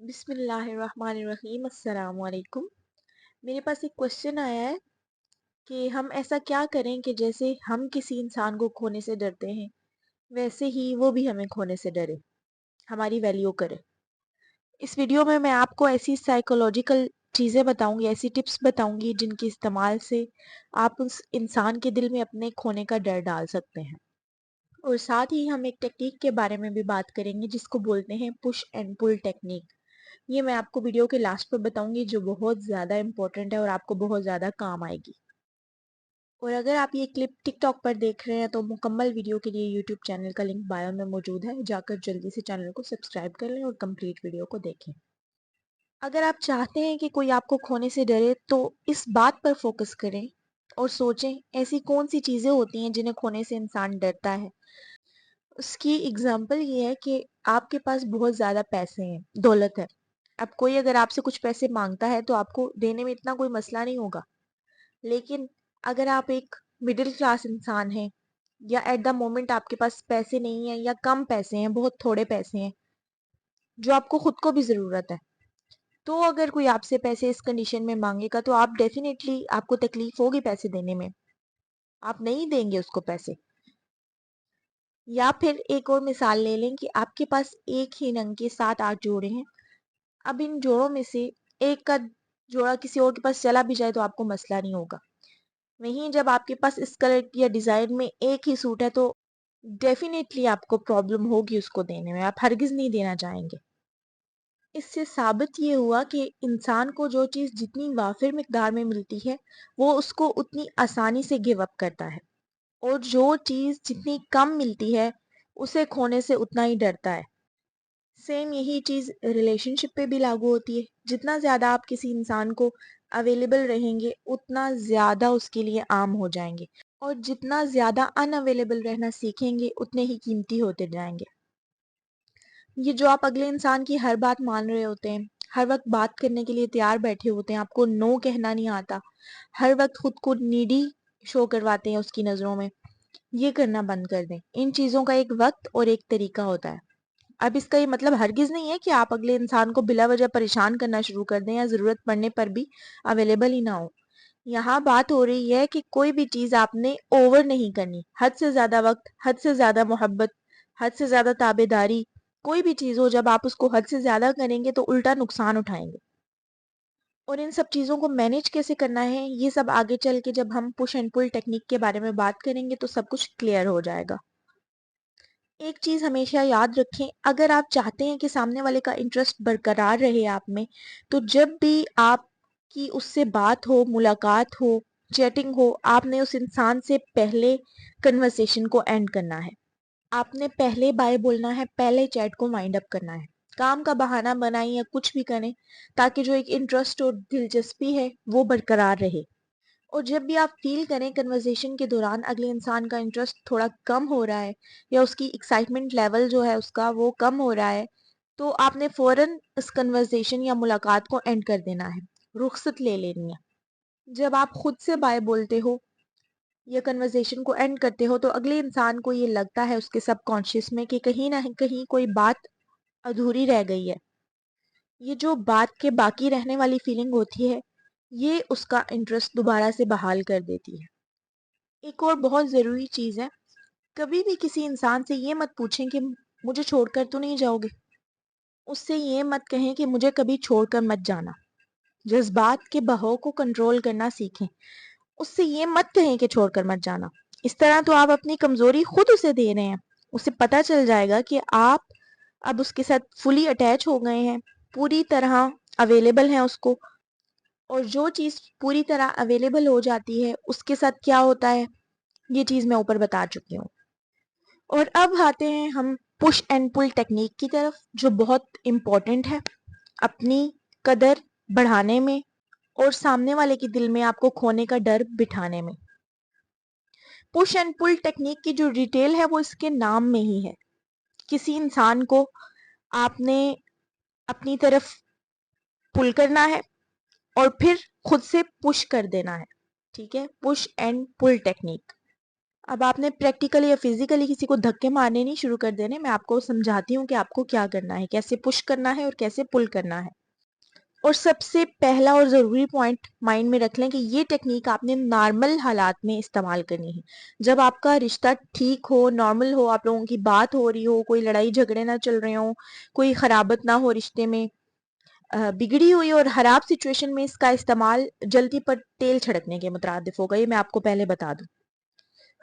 بسم اللہ الرحمن الرحیم۔ السلام علیکم۔ میرے پاس ایک کوشچن آیا ہے کہ ہم ایسا کیا کریں کہ جیسے ہم کسی انسان کو کھونے سے ڈرتے ہیں ویسے ہی وہ بھی ہمیں کھونے سے ڈرے، ہماری ویلیو کرے۔ اس ویڈیو میں میں آپ کو ایسی سائیکولوجیکل چیزیں بتاؤں گی، ایسی ٹپس بتاؤں گی جن کے استعمال سے آپ اس انسان کے دل میں اپنے کھونے کا ڈر ڈال سکتے ہیں۔ اور ساتھ ہی ہم ایک ٹیکنیک کے بارے میں بھی بات کریں گے جس کو بولتے ہیں پش اینڈ پل ٹیکنیک۔ یہ میں آپ کو ویڈیو کے لاسٹ پہ بتاؤں گی جو بہت زیادہ امپورٹنٹ ہے اور آپ کو بہت زیادہ کام آئے گی۔ اور اگر آپ یہ کلپ ٹک ٹاک پر دیکھ رہے ہیں تو مکمل ویڈیو کے لیے یوٹیوب چینل کا لنک بایو میں موجود ہے، جا کر جلدی سے چینل کو سبسکرائب کر لیں اور کمپلیٹ ویڈیو کو دیکھیں۔ اگر آپ چاہتے ہیں کہ کوئی آپ کو کھونے سے ڈرے تو اس بات پر فوکس کریں اور سوچیں ایسی کون سی چیزیں ہوتی ہیں جنہیں کھونے سے انسان ڈرتا ہے۔ اس کی اگزامپل یہ ہے کہ آپ کے پاس بہت زیادہ پیسے ہیں، دولت ہے۔ اب کوئی اگر آپ سے کچھ پیسے مانگتا ہے تو آپ کو دینے میں اتنا کوئی مسئلہ نہیں ہوگا، لیکن اگر آپ ایک مڈل کلاس انسان ہیں یا ایٹ دا مومنٹ آپ کے پاس پیسے نہیں ہیں یا کم پیسے ہیں، بہت تھوڑے پیسے ہیں جو آپ کو خود کو بھی ضرورت ہے، تو اگر کوئی آپ سے پیسے اس کنڈیشن میں مانگے گا تو آپ ڈیفینیٹلی آپ کو تکلیف ہوگی پیسے دینے میں، آپ نہیں دیں گے اس کو پیسے۔ یا پھر ایک اور مثال لے لیں کہ آپ کے پاس ایک ہی رنگ کے 7-8 جوڑے ہیں، اب ان جوڑوں میں سے ایک کا جوڑا کسی اور کے پاس چلا بھی جائے تو آپ کو مسئلہ نہیں ہوگا۔ وہیں جب آپ کے پاس اس کلر یا ڈیزائن میں ایک ہی سوٹ ہے تو ڈیفینیٹلی آپ کو پرابلم ہوگی اس کو دینے میں، آپ ہرگز نہیں دینا چاہیں گے۔ اس سے ثابت یہ ہوا کہ انسان کو جو چیز جتنی وافر مقدار میں ملتی ہے وہ اس کو اتنی آسانی سے گیو اپ کرتا ہے، اور جو چیز جتنی کم ملتی ہے اسے کھونے سے اتنا ہی ڈرتا ہے۔ سیم یہی چیز ریلیشن شپ پہ بھی لاگو ہوتی ہے۔ جتنا زیادہ آپ کسی انسان کو اویلیبل رہیں گے اتنا زیادہ اس کے لیے عام ہو جائیں گے، اور جتنا زیادہ ان اویلیبل رہنا سیکھیں گے اتنے ہی قیمتی ہوتے جائیں گے۔ یہ جو آپ اگلے انسان کی ہر بات مان رہے ہوتے ہیں، ہر وقت بات کرنے کے لیے تیار بیٹھے ہوتے ہیں، آپ کو نو کہنا نہیں آتا، ہر وقت خود کو نیڈی شو کرواتے ہیں اس کی نظروں میں، یہ کرنا بند کر دیں۔ ان چیزوں کا ایک وقت اور ایک طریقہ ہوتا ہے۔ اب اس کا یہ مطلب ہرگز نہیں ہے کہ آپ اگلے انسان کو بلا وجہ پریشان کرنا شروع کر دیں یا ضرورت پڑنے پر بھی اویلیبل ہی نہ ہو۔ یہاں بات ہو رہی ہے کہ کوئی بھی چیز آپ نے اوور نہیں کرنی، حد سے زیادہ وقت، حد سے زیادہ محبت، حد سے زیادہ تابع داری، کوئی بھی چیز ہو جب آپ اس کو حد سے زیادہ کریں گے تو الٹا نقصان اٹھائیں گے۔ اور ان سب چیزوں کو مینیج کیسے کرنا ہے یہ سب آگے چل کے جب ہم پش اینڈ پل ٹیکنیک کے بارے میں بات کریں گے تو سب کچھ کلیئر ہو جائے گا۔ ایک چیز ہمیشہ یاد رکھیں، اگر آپ چاہتے ہیں کہ سامنے والے کا انٹرسٹ برقرار رہے آپ میں، تو جب بھی آپ کی اس سے بات ہو، ملاقات ہو، چیٹنگ ہو، آپ نے اس انسان سے پہلے کنورسیشن کو اینڈ کرنا ہے۔ آپ نے پہلے بائے بولنا ہے، پہلے چیٹ کو وائنڈ اپ کرنا ہے۔ کام کا بہانہ بنائیں یا کچھ بھی کریں تاکہ جو ایک انٹرسٹ اور دلچسپی ہے وہ برقرار رہے۔ اور جب بھی آپ فیل کریں کنورزیشن کے دوران اگلے انسان کا انٹرسٹ تھوڑا کم ہو رہا ہے یا اس کی ایکسائٹمنٹ لیول جو ہے اس کا وہ کم ہو رہا ہے، تو آپ نے فوراً اس کنورزیشن یا ملاقات کو اینڈ کر دینا ہے، رخصت لے لینی ہے۔ جب آپ خود سے بائے بولتے ہو یا کنورزیشن کو اینڈ کرتے ہو تو اگلے انسان کو یہ لگتا ہے اس کے سب کانشیس میں کہ کہیں نہ کہیں کوئی بات ادھوری رہ گئی ہے۔ یہ جو بات کے باقی رہنے والی فیلنگ ہوتی ہے یہ اس کا انٹرسٹ دوبارہ سے بحال کر دیتی ہے۔ ایک اور بہت ضروری چیز ہے، کبھی بھی کسی انسان سے یہ مت پوچھیں کہ مجھے چھوڑ کر تو نہیں جاؤ گے، اس سے یہ مت کہیں کہ مجھے کبھی چھوڑ کر مت جانا۔ جذبات کے بہاؤ کو کنٹرول کرنا سیکھیں، اس سے یہ مت کہیں کہ چھوڑ کر مت جانا۔ اس طرح تو آپ اپنی کمزوری خود اسے دے رہے ہیں۔ اسے پتا چل جائے گا کہ آپ اب اس کے ساتھ فلی اٹیچ ہو گئے ہیں، پوری طرح اویلیبل ہیں اس کو، اور جو چیز پوری طرح اویلیبل ہو جاتی ہے اس کے ساتھ کیا ہوتا ہے یہ چیز میں اوپر بتا چکی ہوں۔ اور اب آتے ہیں ہم پش اینڈ پل ٹیکنیک کی طرف جو بہت امپورٹنٹ ہے اپنی قدر بڑھانے میں اور سامنے والے کے دل میں آپ کو کھونے کا ڈر بٹھانے میں۔ پش اینڈ پل ٹیکنیک کی جو ڈیٹیل ہے وہ اس کے نام میں ہی ہے۔ کسی انسان کو آپ نے اپنی طرف پل کرنا ہے اور پھر خود سے پش کر دینا ہے، ٹھیک ہے؟ Push and pull technique. اب آپ نے پریکٹیکلی یا فزیکلی کسی کو دھکے مارنے نہیں شروع کر دینے، میں آپ کو سمجھاتی ہوں کہ آپ کو کیا کرنا ہے، کیسے پش کرنا ہے اور کیسے پل کرنا ہے۔ اور سب سے پہلا اور ضروری پوائنٹ مائنڈ میں رکھ لیں کہ یہ ٹیکنیک آپ نے نارمل حالات میں استعمال کرنی ہے، جب آپ کا رشتہ ٹھیک ہو، نارمل ہو، آپ لوگوں کی بات ہو رہی ہو، کوئی لڑائی جھگڑے نہ چل رہے ہوں، کوئی خرابت نہ ہو رشتے میں۔ بگڑی ہوئی اور خراب سچویشن میں اس کا استعمال جلدی پر تیل چھڑکنے کے مترادف ہوگا، یہ میں آپ کو پہلے بتا دوں۔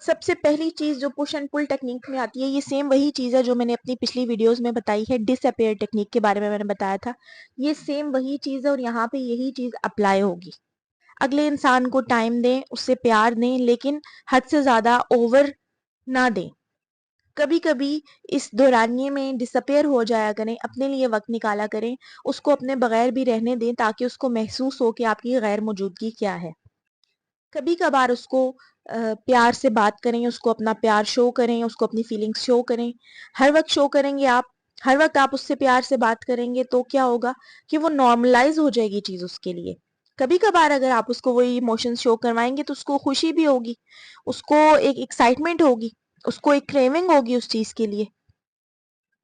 سب سے پہلی چیز جو پش اینڈ پل ٹیکنیک میں آتی ہے، یہ سیم وہی چیز ہے جو میں نے اپنی پچھلی ویڈیوز میں بتائی ہے، ڈس اپیئر ٹیکنیک کے بارے میں نے بتایا تھا، یہ سیم وہی چیز ہے اور یہاں پہ یہی چیز اپلائی ہوگی۔ اگلے انسان کو ٹائم دیں، اس سے پیار دیں، لیکن حد سے زیادہ اوور نہ دیں۔ کبھی کبھی اس دورانیے میں ڈس اپیئر ہو جایا کریں، اپنے لیے وقت نکالا کریں، اس کو اپنے بغیر بھی رہنے دیں تاکہ اس کو محسوس ہو کہ آپ کی غیر موجودگی کیا ہے۔ کبھی کبھار اس کو پیار سے بات کریں، اس کو اپنا پیار شو کریں، اس کو اپنی فیلنگز شو کریں۔ ہر وقت شو کریں گے آپ، ہر وقت آپ اس سے پیار سے بات کریں گے تو کیا ہوگا کہ وہ نارملائز ہو جائے گی چیز اس کے لیے۔ کبھی کبھار اگر آپ اس کو وہی ایموشنز شو کروائیں گے تو اس کو خوشی بھی ہوگی، اس کو ایک ایکسائٹمنٹ ہوگی، اس کو ایک کریونگ ہوگی اس چیز کے لیے۔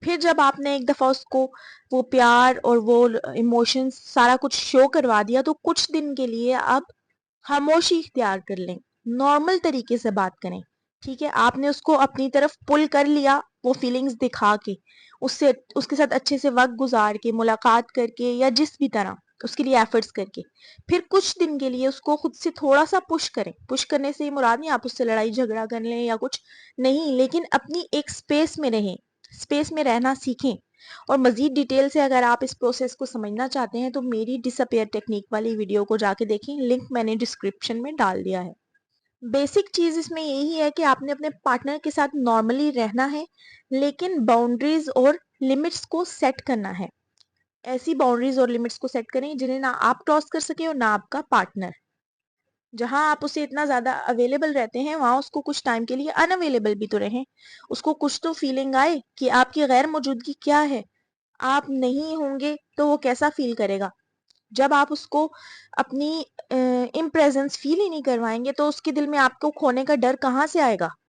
پھر جب آپ نے ایک دفعہ اس کو وہ پیار اور وہ ایموشنز سارا کچھ شو کروا دیا تو کچھ دن کے لیے اب خاموشی اختیار کر لیں، نارمل طریقے سے بات کریں، ٹھیک ہے؟ آپ نے اس کو اپنی طرف پل کر لیا، وہ فیلنگز دکھا کے، اس کے ساتھ اچھے سے وقت گزار کے، ملاقات کر کے یا جس بھی طرح اس کے لیے ایفرٹس کر کے، پھر کچھ دن کے لیے اس کو خود سے تھوڑا سا پش کریں۔ پش کرنے سے یہ مراد نہیں آپ اس سے لڑائی جھگڑا کر لیں یا کچھ نہیں، لیکن اپنی ایک سپیس میں رہیں، سپیس میں رہنا سیکھیں۔ اور مزید ڈیٹیل سے اگر آپ اس پروسیس کو سمجھنا چاہتے ہیں تو میری ڈس اپیئر ٹیکنیک والی ویڈیو کو جا کے دیکھیں، لنک میں نے ڈسکرپشن میں ڈال دیا ہے۔ بیسک چیز اس میں یہی ہے کہ آپ نے اپنے پارٹنر کے ساتھ نارملی رہنا ہے، لیکن باؤنڈریز اور لمٹس کو سیٹ کرنا ہے۔ ایسی باؤنڈریز اور لمٹس کو سیٹ کریں جنہیں نہ آپ کراس کر سکیں اور نہ آپ کا پارٹنر۔ جہاں آپ اسے اتنا زیادہ اویلیبل رہتے ہیں وہاں اس کو کچھ ٹائم کے لیے ان اویلیبل بھی تو رہیں، اس کو کچھ تو فیلنگ آئے کہ آپ کی غیر موجودگی کیا ہے، آپ نہیں ہوں گے تو وہ کیسا فیل کرے گا۔ جب آپ اس کو اپنی امپریزنس فیل ہی نہیں کروائیں گے تو اس کے دل میں آپ کو کھونے کا ڈر کہاں سے آئے گا؟